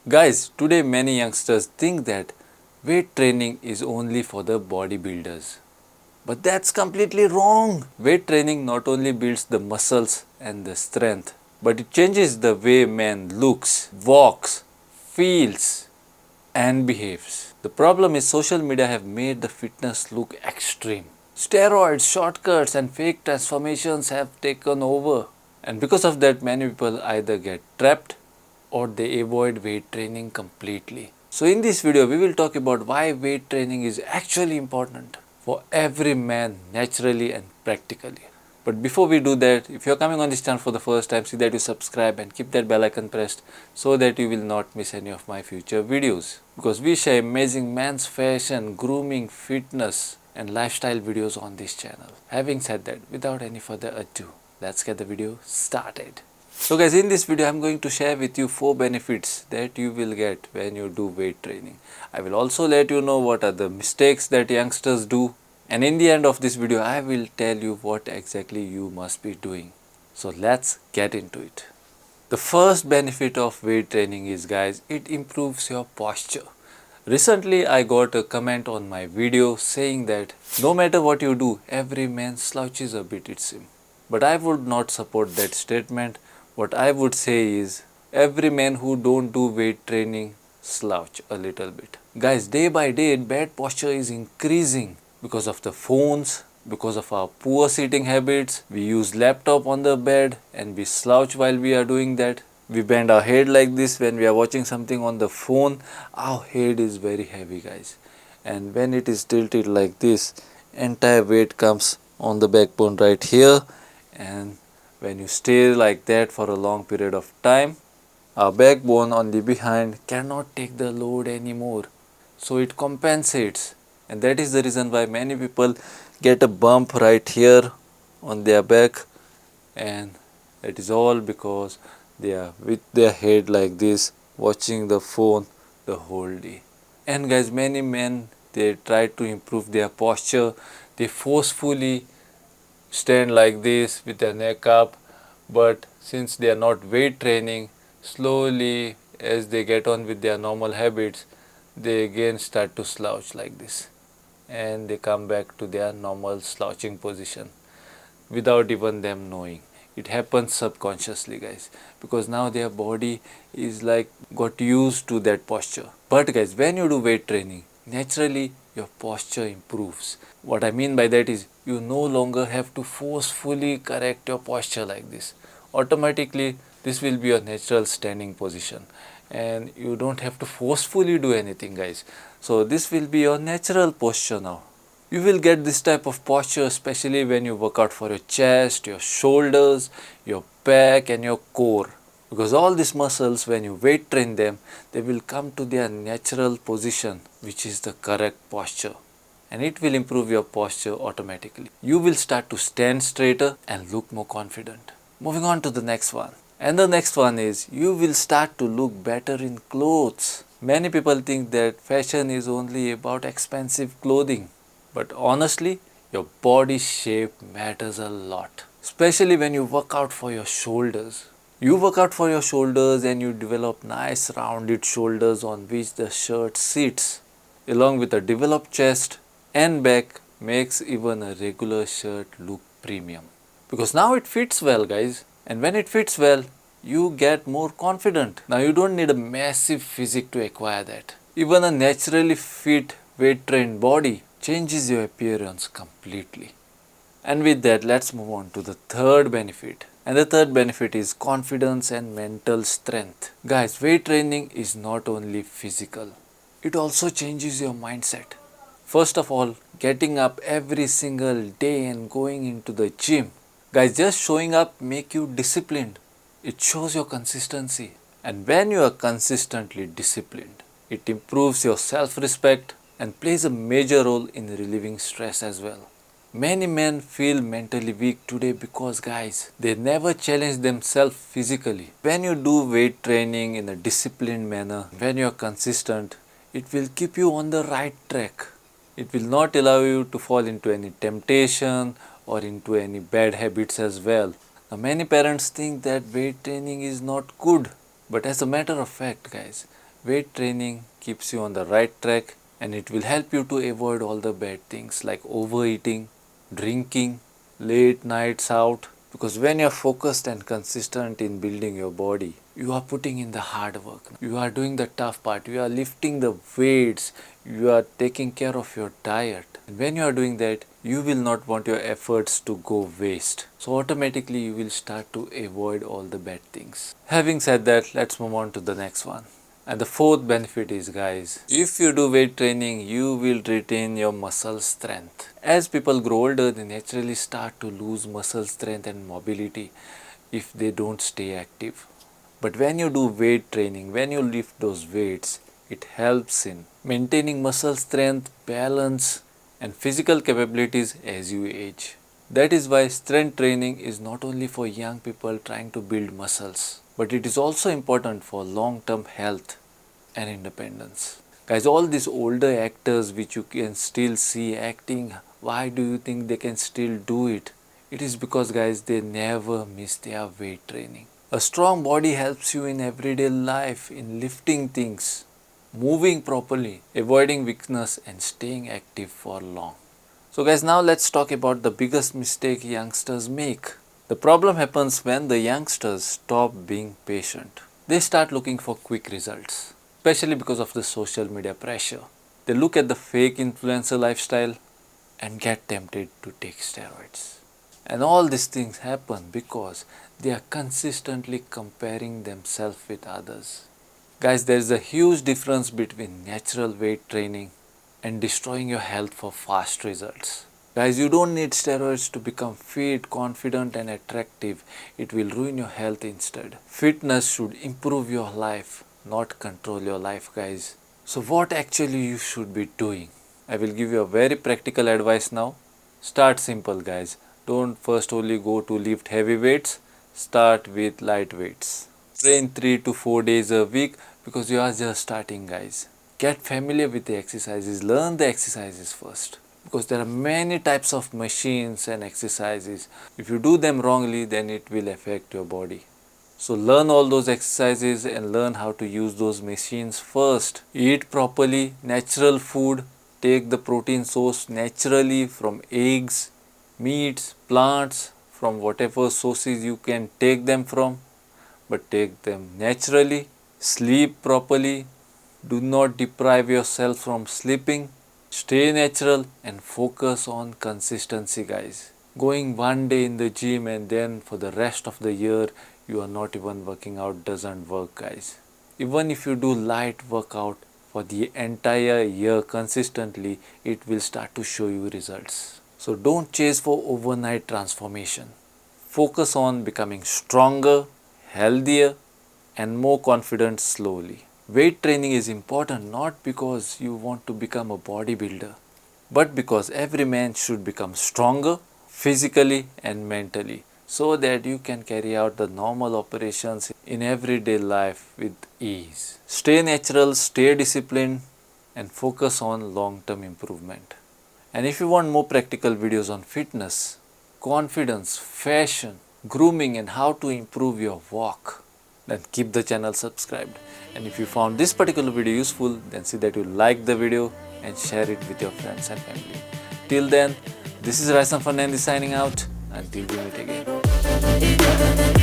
Guys, today many youngsters think that weight training is only for the bodybuilders. But that's completely wrong. Weight training not only builds the muscles and the strength, but it changes the way man looks, walks, feels, and behaves. The problem is social media have made the fitness look extreme. Steroids, shortcuts, and fake transformations have taken over. And because of that, many people either get trapped or they avoid weight training completely. So in this video, we will talk about why weight training is actually important for every man naturally and practically. But before we do that, if you are coming on this channel for the first time, see that you subscribe and keep that bell icon pressed so that you will not miss any of my future videos. Because we share amazing men's fashion, grooming, fitness and lifestyle videos on this channel. Having said that, without any further ado, let's get the video started. So guys, in this video I'm going to share with you 4 benefits that you will get when you do weight training. I will also let you know what are the mistakes that youngsters do, and in the end of this video I will tell you what exactly you must be doing. So let's get into it. The first benefit of weight training is, guys, it improves your posture. Recently I got a comment on my video saying that no matter what you do, every man slouches a bit, it seems. But I would not support that statement. What I would say is every man who don't do weight training slouch a little bit. Guys, day by day bad posture is increasing because of the phones, because of our poor sitting habits. We use laptop on the bed and we slouch while we are doing that. We bend our head like this when we are watching something on the phone. Our head is very heavy, guys, and when it is tilted like this, entire weight comes on the backbone right here, and when you stay like that for a long period of time, our backbone on the behind cannot take the load anymore, so it compensates, and that is the reason why many people get a bump right here on their back, and it is all because they are with their head like this watching the phone the whole day. And guys, many men, they try to improve their posture. They forcefully stand like this with their neck up, but since they are not weight training, slowly as they get on with their normal habits, they again start to slouch like this, and they come back to their normal slouching position without even them knowing. It happens subconsciously, guys, because now their body is like got used to that posture. But guys, when you do weight training, naturally your posture improves. What I mean by that is you no longer have to forcefully correct your posture like this. Automatically this will be your natural standing position, and you don't have to forcefully do anything, guys. So this will be your natural posture now. You will get this type of posture especially when you work out for your chest, your shoulders, your back and your core. Because all these muscles, when you weight train them, they will come to their natural position, which is the correct posture. And it will improve your posture automatically. You will start to stand straighter and look more confident. Moving on to the next one. And the next one is you will start to look better in clothes. Many people think that fashion is only about expensive clothing. But honestly, your body shape matters a lot, especially when you work out for your shoulders. You work out for your shoulders and you develop nice rounded shoulders on which the shirt sits, along with a developed chest and back, makes even a regular shirt look premium. Because now it fits well, guys, and when it fits well, you get more confident. Now you don't need a massive physique to acquire that. Even a naturally fit, weight trained body changes your appearance completely. And with that, let's move on to the third benefit. And the third benefit is confidence and mental strength. Guys, weight training is not only physical, it also changes your mindset. First of all, getting up every single day and going into the gym. Guys, just showing up make you disciplined. It shows your consistency. And when you are consistently disciplined, it improves your self-respect and plays a major role in relieving stress as well. Many men feel mentally weak today because, guys, they never challenge themselves physically. When you do weight training in a disciplined manner, when you are consistent, it will keep you on the right track. It will not allow you to fall into any temptation or into any bad habits as well. Now, many parents think that weight training is not good, but as a matter of fact, guys, Weight training keeps you on the right track and it will help you to avoid all the bad things like overeating, drinking, late nights out. Because when you're focused and consistent in building your body, you are putting in the hard work. You are doing the tough part. You are lifting the weights. You are taking care of your diet. And when you are doing that, you will not want your efforts to go waste. So automatically you will start to avoid all the bad things. Having said that, let's move on to the next one. And the fourth benefit is, guys, if you do weight training, you will retain your muscle strength. As people grow older, they naturally start to lose muscle strength and mobility if they don't stay active. But when you do weight training, when you lift those weights, it helps in maintaining muscle strength, balance, and physical capabilities as you age. That is why strength training is not only for young people trying to build muscles, but it is also important for long-term health and independence. Guys, all these older actors which you can still see acting, why do you think they can still do it? It is because, guys, they never miss their weight training. A strong body helps you in everyday life, in lifting things, moving properly, avoiding weakness and staying active for long. So guys, now let's talk about the biggest mistake youngsters make. The problem happens when the youngsters stop being patient. They start looking for quick results, especially because of the social media pressure. They look at the fake influencer lifestyle and get tempted to take steroids. And all these things happen because they are consistently comparing themselves with others. Guys, there is a huge difference between natural weight training and destroying your health for fast results. Guys, you don't need steroids to become fit, confident and attractive. It will ruin your health instead. Fitness should improve your life, not control your life, guys. So what actually you should be doing? I will give you a very practical advice now. Start simple, guys. Don't first only go to lift heavy weights. Start with light weights. Train 3 to 4 days a week because you are just starting, guys. Get familiar with the exercises. Learn the exercises first. Because there are many types of machines and exercises. If you do them wrongly, then it will affect your body. So learn all those exercises and learn how to use those machines first. Eat properly, natural food. Take the protein source naturally from eggs, meats, plants, from whatever sources you can take them from. But take them naturally. Sleep properly. Do not deprive yourself from sleeping. Stay natural and focus on consistency, guys. Going one day in the gym and then for the rest of the year you are not even working out doesn't work, guys. Even if you do light workout for the entire year consistently, it will start to show you results. So don't chase for overnight transformation. Focus on becoming stronger, healthier and more confident slowly. Weight training is important not because you want to become a bodybuilder, but because every man should become stronger physically and mentally so that you can carry out the normal operations in everyday life with ease. Stay natural, stay disciplined and focus on long-term improvement. And if you want more practical videos on fitness, confidence, fashion, grooming and how to improve your walk, then keep the channel subscribed. And if you found this particular video useful, then see that you like the video and share it with your friends and family. Till then, this is Ryson Fernandes signing out. Until we meet again.